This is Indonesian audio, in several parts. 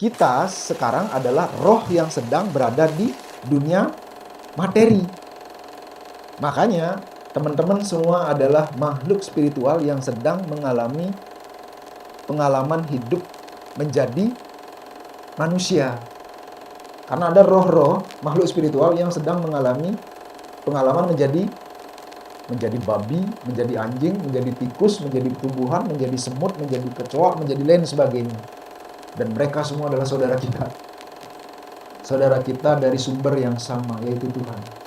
Kita sekarang adalah roh yang sedang berada di dunia materi. Makanya teman-teman semua adalah makhluk spiritual yang sedang mengalami pengalaman hidup menjadi manusia. Karena ada roh-roh makhluk spiritual yang sedang mengalami pengalaman menjadi babi, menjadi anjing, menjadi tikus, menjadi tumbuhan, menjadi semut, menjadi kecoa, menjadi lain sebagainya. Dan mereka semua adalah saudara kita. Saudara kita dari sumber yang sama, yaitu Tuhan.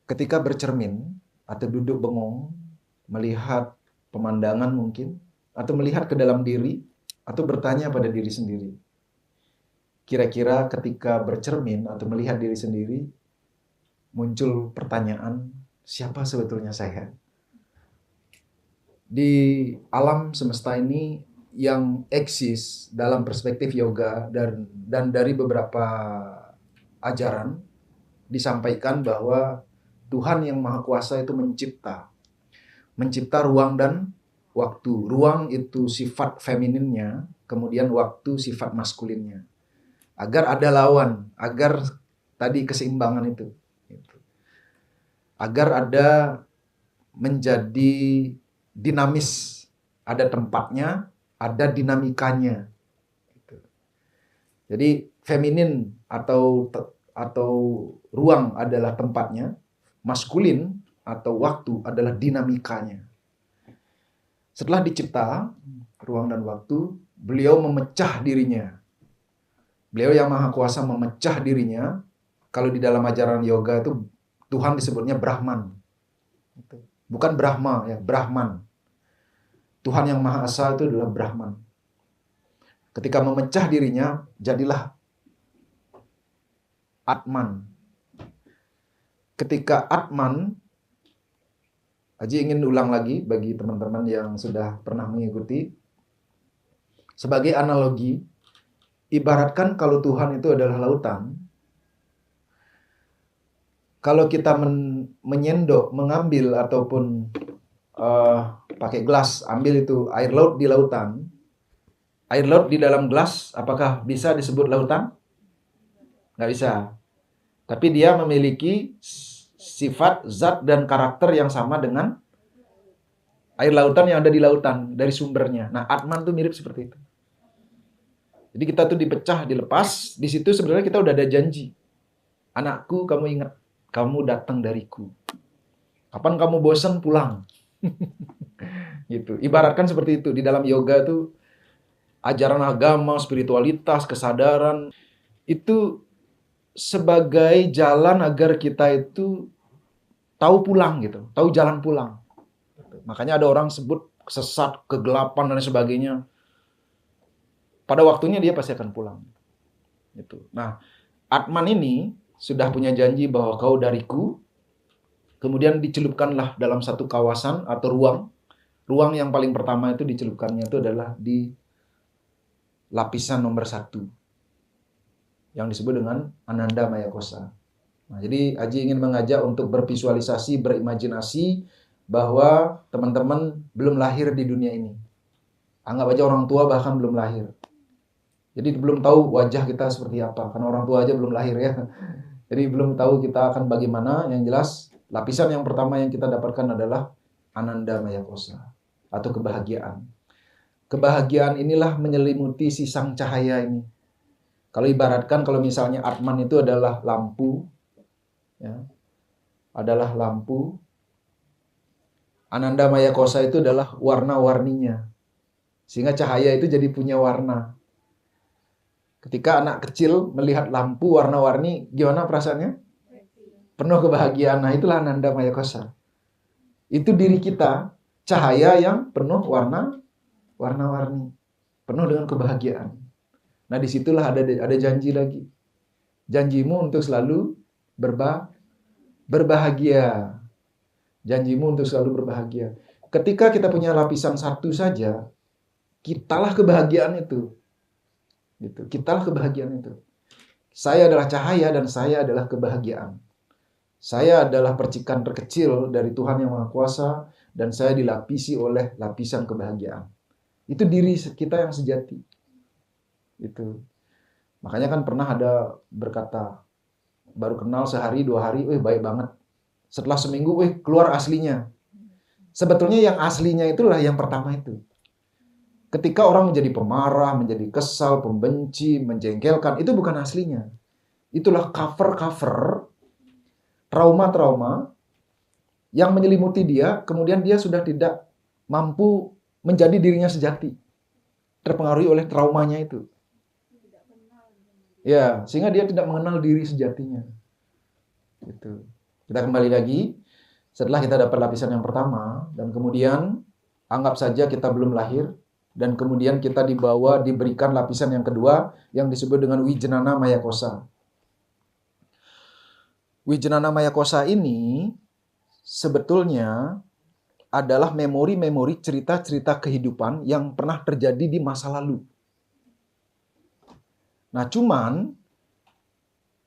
Ketika bercermin atau duduk bengong, melihat pemandangan mungkin, atau melihat ke dalam diri, atau bertanya pada diri sendiri. Kira-kira ketika bercermin atau melihat diri sendiri, muncul pertanyaan, siapa sebetulnya saya? Di alam semesta ini yang eksis dalam perspektif yoga dan dari beberapa ajaran disampaikan bahwa Tuhan yang Maha Kuasa itu mencipta ruang dan waktu. Ruang itu sifat femininnya, kemudian waktu sifat maskulinnya. Agar ada lawan, agar tadi keseimbangan itu. Agar ada menjadi dinamis, ada tempatnya, ada dinamikanya. Jadi feminin atau ruang adalah tempatnya, maskulin atau waktu adalah dinamikanya. Setelah dicipta ruang dan waktu, beliau memecah dirinya. Beliau yang Maha Kuasa memecah dirinya. Kalau di dalam ajaran yoga itu Tuhan disebutnya Brahman. Bukan Brahma ya, Brahman. Tuhan yang Maha Esa itu adalah Brahman. Ketika memecah dirinya, jadilah Atman. Ketika Atman, Haji ingin ulang lagi bagi teman-teman yang sudah pernah mengikuti. Sebagai analogi, ibaratkan kalau Tuhan itu adalah lautan, kalau kita menyendok, mengambil ataupun pakai gelas, ambil itu air laut di lautan, air laut di dalam gelas, apakah bisa disebut lautan? Nggak bisa. Tapi dia memiliki sifat, zat, dan karakter yang sama dengan air lautan yang ada di lautan, dari sumbernya. Nah, Atman tuh mirip seperti itu. Jadi kita tuh dipecah, dilepas, di situ sebenarnya kita udah ada janji. Anakku, kamu ingat, kamu datang dariku. Kapan kamu bosan, pulang. Gitu. Ibaratkan seperti itu. Di dalam yoga tuh, ajaran agama, spiritualitas, kesadaran, itu sebagai jalan agar kita itu tahu pulang gitu, tahu jalan pulang. Makanya ada orang sebut sesat, kegelapan dan sebagainya. Pada waktunya dia pasti akan pulang. Gitu. Nah, Atman ini sudah punya janji bahwa kau dariku, kemudian dicelupkanlah dalam satu kawasan atau ruang. Ruang yang paling pertama itu dicelupkannya itu adalah di lapisan nomor 1. Yang disebut dengan Ananda Maya Kosa. Nah, jadi Haji ingin mengajak untuk bervisualisasi, berimajinasi bahwa teman-teman belum lahir di dunia ini. Anggap aja orang tua bahkan belum lahir. Jadi belum tahu wajah kita seperti apa, karena orang tua aja belum lahir ya. Jadi belum tahu kita akan bagaimana. Yang jelas, lapisan yang pertama yang kita dapatkan adalah Ananda Maya Kosa atau kebahagiaan. Kebahagiaan inilah menyelimuti si sang cahaya ini. Kalau ibaratkan, kalau misalnya Atman itu adalah lampu, ya, adalah lampu. Ananda Maya Kosa itu adalah warna-warninya. Sehingga cahaya itu jadi punya warna. Ketika anak kecil melihat lampu warna-warni, gimana perasaannya? Penuh kebahagiaan. Nah, itulah Ananda Maya Kosa. Itu diri kita, cahaya yang penuh warna-warni, penuh dengan kebahagiaan. Nah, disitulah ada janji lagi. Janjimu untuk selalu berbahagia. Janjimu untuk selalu berbahagia. Ketika kita punya lapisan satu saja, kitalah kebahagiaan itu. Gitu. Kitalah kebahagiaan itu. Saya adalah cahaya dan saya adalah kebahagiaan. Saya adalah percikan terkecil dari Tuhan Yang Maha Kuasa dan saya dilapisi oleh lapisan kebahagiaan. Itu diri kita yang sejati. Itu. Makanya kan pernah ada berkata, baru kenal sehari, 2 hari, baik banget. Setelah seminggu, keluar aslinya. Sebetulnya yang aslinya itulah yang pertama itu. Ketika orang menjadi pemarah, menjadi kesal, pembenci, menjengkelkan, itu bukan aslinya. Itulah cover-cover trauma-trauma yang menyelimuti dia, kemudian dia sudah tidak mampu menjadi dirinya sejati. Terpengaruhi oleh traumanya itu. Ya, sehingga dia tidak mengenal diri sejatinya. Gitu. Kita kembali lagi, setelah kita dapat lapisan yang pertama, dan kemudian anggap saja kita belum lahir, dan kemudian kita diberikan lapisan yang kedua, yang disebut dengan Wijnana Maya Kosa. Wijnana Maya Kosa ini sebetulnya adalah memori-memori cerita-cerita kehidupan yang pernah terjadi di masa lalu. Nah, cuman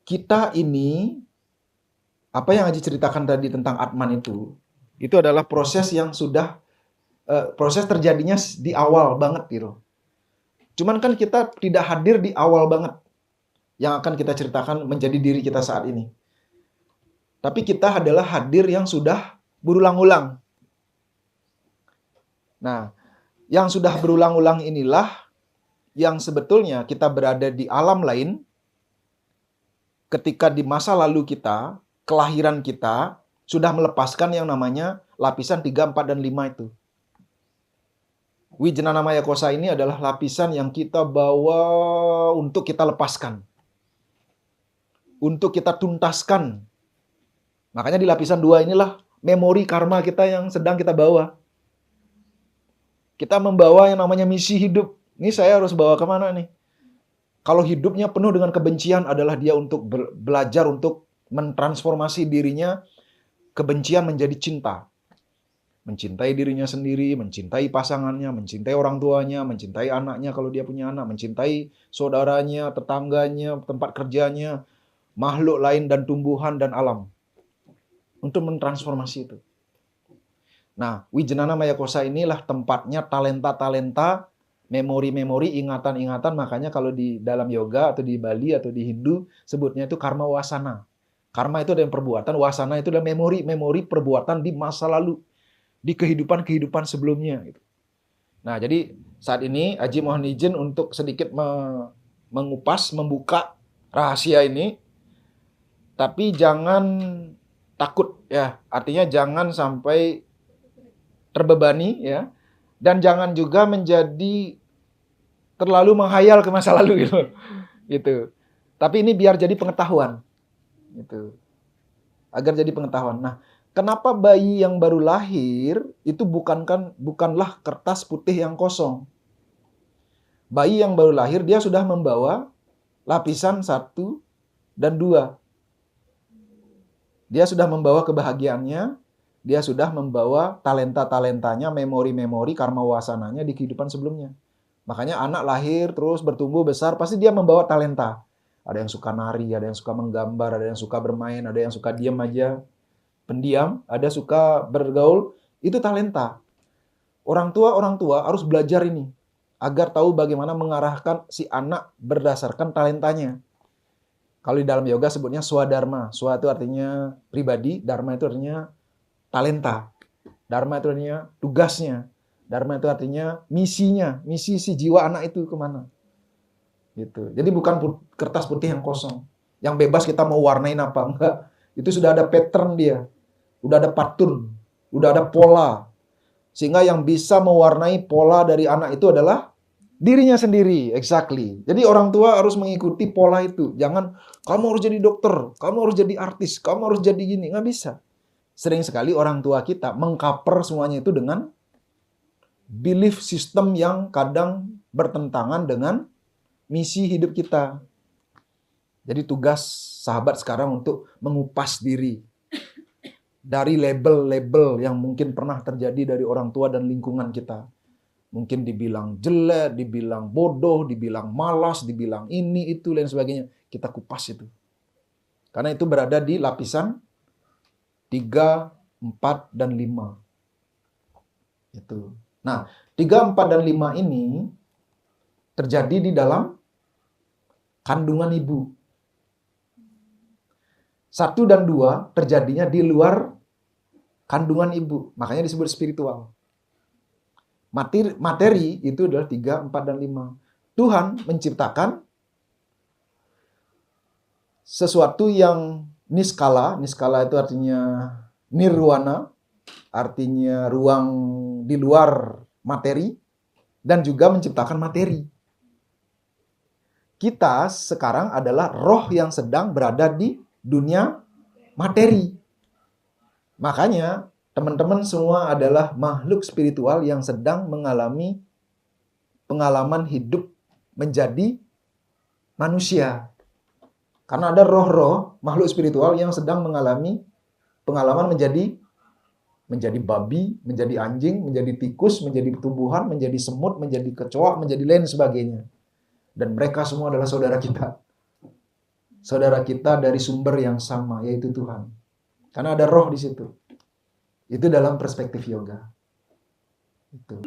kita ini, apa yang Haji ceritakan tadi tentang Atman itu adalah proses yang sudah, proses terjadinya di awal banget gitu. Cuman kan kita tidak hadir di awal banget yang akan kita ceritakan menjadi diri kita saat ini. Tapi kita adalah hadir yang sudah berulang-ulang. Nah, yang sudah berulang-ulang inilah yang sebetulnya kita berada di alam lain ketika di masa lalu kita, kelahiran kita, sudah melepaskan yang namanya lapisan 3, 4, dan 5 itu. Wijnana Maya Kosa ini adalah lapisan yang kita bawa untuk kita lepaskan. Untuk kita tuntaskan. Makanya di lapisan 2 inilah memori karma kita yang sedang kita bawa. Kita membawa yang namanya misi hidup. Ini saya harus bawa kemana nih? Kalau hidupnya penuh dengan kebencian adalah dia untuk belajar untuk mentransformasi dirinya, kebencian menjadi cinta. Mencintai dirinya sendiri, mencintai pasangannya, mencintai orang tuanya, mencintai anaknya kalau dia punya anak, mencintai saudaranya, tetangganya, tempat kerjanya, makhluk lain dan tumbuhan dan alam. Untuk mentransformasi itu. Nah, Wijnana Maya Kosa inilah tempatnya talenta-talenta, memori-memori, ingatan-ingatan. Makanya kalau di dalam yoga atau di Bali atau di Hindu sebutnya itu karma wasana. Karma itu ada yang perbuatan, wasana itu adalah memori-memori perbuatan di masa lalu, di kehidupan-kehidupan sebelumnya. Nah, jadi saat ini Haji mohon izin untuk sedikit mengupas, membuka rahasia ini. Tapi jangan takut ya, artinya jangan sampai terbebani ya, dan jangan juga menjadi terlalu menghayal ke masa lalu gitu. Tapi ini biar jadi pengetahuan gitu. Agar jadi pengetahuan. Nah, kenapa bayi yang baru lahir itu bukanlah kertas putih yang kosong. Bayi yang baru lahir dia sudah membawa lapisan 1 dan 2. Dia sudah membawa kebahagiaannya, dia sudah membawa talenta-talentanya, memori-memori, karma wasananya di kehidupan sebelumnya. Makanya anak lahir, terus bertumbuh besar, pasti dia membawa talenta. Ada yang suka nari, ada yang suka menggambar, ada yang suka bermain, ada yang suka diam aja, pendiam, ada suka bergaul, itu talenta. Orang tua harus belajar ini, agar tahu bagaimana mengarahkan si anak berdasarkan talentanya. Kalau di dalam yoga sebutnya swadharma. Swa itu artinya pribadi, dharma itu artinya talenta. Dharma itu artinya tugasnya. Dharma itu artinya misinya. Misi si jiwa anak itu kemana. Gitu. Jadi bukan kertas putih yang kosong. Yang bebas kita mau warnain apa. Enggak. Itu sudah ada pattern dia. Udah ada pattern. Udah ada pola. Sehingga yang bisa mewarnai pola dari anak itu adalah Dirinya sendiri, exactly. Jadi orang tua harus mengikuti pola itu. Jangan, kamu harus jadi dokter, kamu harus jadi artis, kamu harus jadi gini. Nggak bisa. Sering sekali orang tua kita mengcover semuanya itu dengan belief system yang kadang bertentangan dengan misi hidup kita. Jadi tugas sahabat sekarang untuk mengupas diri dari label-label yang mungkin pernah terjadi dari orang tua dan lingkungan kita. Mungkin dibilang jelek, dibilang bodoh, dibilang malas, dibilang ini, itu, lain sebagainya. Kita kupas itu. Karena itu berada di lapisan 3, 4, dan 5. Itu. Nah, 3, 4, dan 5 ini terjadi di dalam kandungan ibu. 1 dan 2 terjadinya di luar kandungan ibu. Makanya disebut spiritual. Materi itu adalah 3, 4, dan 5. Tuhan menciptakan sesuatu yang niskala. Niskala itu artinya nirwana, artinya ruang di luar materi, dan juga menciptakan materi. Kita sekarang adalah roh yang sedang berada di dunia materi. Makanya teman-teman semua adalah makhluk spiritual yang sedang mengalami pengalaman hidup menjadi manusia. Karena ada roh-roh makhluk spiritual yang sedang mengalami pengalaman menjadi babi, menjadi anjing, menjadi tikus, menjadi tumbuhan, menjadi semut, menjadi kecoa, menjadi lain sebagainya. Dan mereka semua adalah saudara kita. Saudara kita dari sumber yang sama, yaitu Tuhan. Karena ada roh di situ. Itu dalam perspektif yoga. Itu.